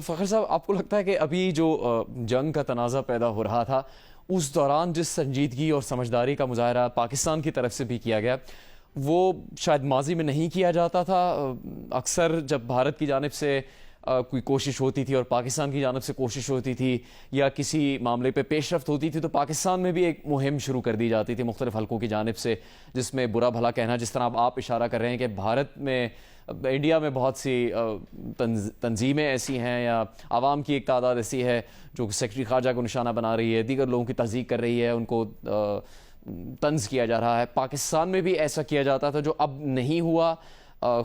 فخر صاحب، آپ کو لگتا ہے کہ ابھی جو جنگ کا تنازع پیدا ہو رہا تھا اس دوران جس سنجیدگی اور سمجھداری کا مظاہرہ پاکستان کی طرف سے بھی کیا گیا، وہ شاید ماضی میں نہیں کیا جاتا تھا؟ اکثر جب بھارت کی جانب سے کوئی کوشش ہوتی تھی اور پاکستان کی جانب سے کوشش ہوتی تھی یا کسی معاملے پہ پیش رفت ہوتی تھی تو پاکستان میں بھی ایک مہم شروع کر دی جاتی تھی مختلف حلقوں کی جانب سے، جس میں برا بھلا کہنا، جس طرح آپ اشارہ کر رہے ہیں کہ بھارت میں، انڈیا میں بہت سی تنظیمیں ایسی ہیں یا عوام کی ایک تعداد ایسی ہے جو سیکرٹری خارجہ کو نشانہ بنا رہی ہے، دیگر لوگوں کی تصدیق کر رہی ہے، ان کو طنز کیا جا رہا ہے۔ پاکستان میں بھی ایسا کیا جاتا تھا جو اب نہیں ہوا،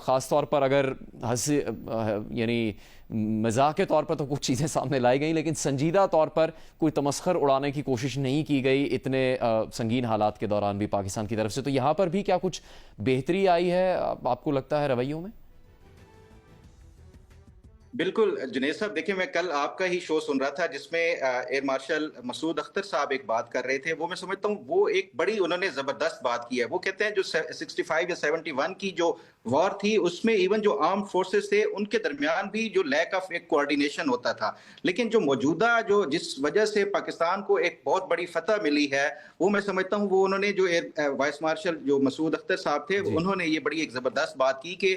خاص طور پر اگر یعنی مزاح کے طور پر تو کچھ چیزیں سامنے لائی گئیں، لیکن سنجیدہ طور پر کوئی تمسخر اڑانے کی کوشش نہیں کی گئی اتنے سنگین حالات کے دوران بھی پاکستان کی طرف سے۔ تو یہاں پر بھی کیا کچھ بہتری آئی ہے آپ کو لگتا ہے رویوں میں؟ بالکل جنید صاحب، دیکھیں میں کل آپ کا ہی شو سن رہا تھا جس میں ایئر مارشل مسعود اختر صاحب ایک بات کر رہے تھے، وہ میں سمجھتا ہوں وہ ایک بڑی انہوں نے زبردست بات کی ہے۔ وہ کہتے ہیں جو 65 یا 71 کی جو وار تھی اس میں ایون جو آرم فورسز تھے ان کے درمیان بھی جو لیک آف ایک کوارڈینیشن ہوتا تھا، لیکن جو موجودہ جو جس وجہ سے پاکستان کو ایک بہت بڑی فتح ملی ہے وہ میں سمجھتا ہوں وہ انہوں نے جو وائس مارشل جو مسعود اختر صاحب تھے جی انہوں نے یہ بڑی ایک زبردست بات کی کہ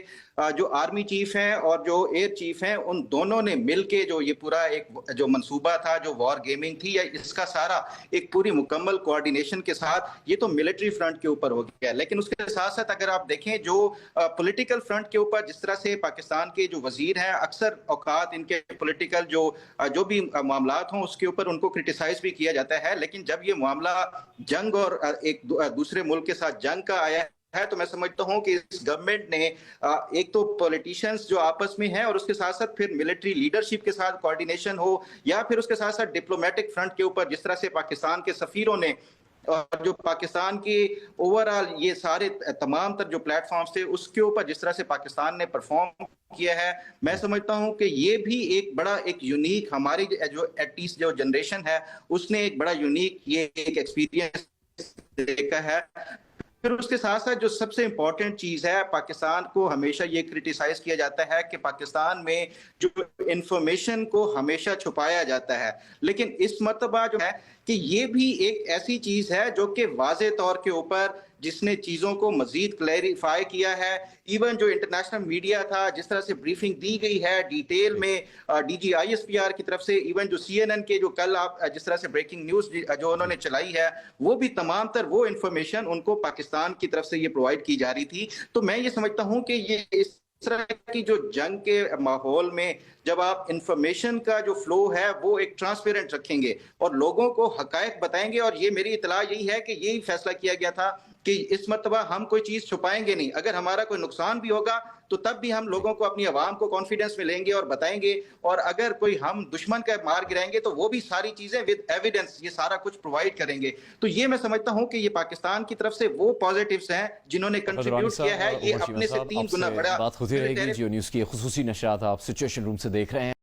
جو آرمی چیف ہیں اور جو ایئر چیف ہیں ان دونوں نے مل کے جو یہ پورا ایک جو منصوبہ تھا جو وار گیمنگ تھی یا اس کا سارا ایک پوری مکمل کوارڈینیشن کے ساتھ، یہ تو ملٹری فرنٹ کے اوپر ہو گیا، لیکن اس کے ساتھ ساتھ اگر آپ دیکھیں جو پولیٹیکل فرنٹ کے اوپر جس طرح سے پاکستان کے جو وزیر ہیں اکثر اوقات ان کے پولیٹیکل جو بھی معاملات ہوں اس کے اوپر ان کو کرٹیسائز بھی کیا جاتا ہے، لیکن جب یہ معاملہ جنگ اور ایک دوسرے ملک کے ساتھ جنگ کا آیا ہے تو میں سمجھتا ہوں کہ اس گورنمنٹ نے ایک تو پولیٹیشینز جو آپس میں ہیں اور اس کے ساتھ ساتھ پھر ملٹری لیڈرشپ کے ساتھ کوارڈینیشن ہو یا پھر اس کے ساتھ ساتھ ڈپلومیٹک فرنٹ کے اوپر جس طرح سے پاکستان کے سفیروں نے اور جو پاکستان کی اوورآل یہ سارے تمام تر جو پلیٹ فارمز تھے اس کے اوپر جس طرح سے پاکستان نے پرفارم کیا ہے، میں سمجھتا ہوں کہ یہ بھی ایک بڑا ایک یونیک ہماری جو ایٹ لیسٹ جو جنریشن ہے اس نے ایک بڑا یونیک یہ ایک ایکسپیرینس دیکھا ہے۔ پھر اس کے ساتھ ساتھ جو سب سے امپورٹنٹ چیز ہے، پاکستان کو ہمیشہ یہ کرٹیسائز کیا جاتا ہے کہ پاکستان میں جو انفارمیشن کو ہمیشہ چھپایا جاتا ہے، لیکن اس مرتبہ جو ہے کہ یہ بھی ایک ایسی چیز ہے جو کہ واضح طور کے اوپر جس نے چیزوں کو مزید کلیریفائی کیا ہے، ایون جو انٹرنیشنل میڈیا تھا جس طرح سے بریفنگ دی گئی ہے ڈیٹیل میں D G I S P R کی طرف سے، ایون جو سی این این کے جو کل آپ جس طرح سے بریکنگ نیوز جو انہوں نے چلائی ہے وہ بھی تمام تر وہ انفارمیشن ان کو پاکستان کی طرف سے یہ پرووائڈ کی جا رہی تھی۔ تو میں یہ سمجھتا ہوں کہ یہ اس طرح کی جو جنگ کے ماحول میں جب آپ انفارمیشن کا جو فلو ہے وہ ایک ٹرانسپیرنٹ رکھیں گے اور لوگوں کو حقائق بتائیں گے، اور یہ میری اطلاع یہی ہے کہ یہی فیصلہ کیا گیا تھا کہ اس مرتبہ ہم کوئی چیز چھپائیں گے نہیں، اگر ہمارا کوئی نقصان بھی ہوگا تو تب بھی ہم لوگوں کو اپنی عوام کو کانفیڈنس میں لیں گے اور بتائیں گے، اور اگر کوئی ہم دشمن کا مار گرائیں گے تو وہ بھی ساری چیزیں ود ایویڈنس یہ سارا کچھ پرووائڈ کریں گے۔ تو یہ میں سمجھتا ہوں کہ یہ پاکستان کی طرف سے وہ پازیٹیوز ہیں جنہوں نے کنٹریبیوٹ کیا ہے، یہ اپنے سے 3 گنا بڑا۔ بات ہوتی رہے گی، جیو نیوز کی خصوصی نشریات آپ سچویشن روم سے دیکھ رہے ہیں۔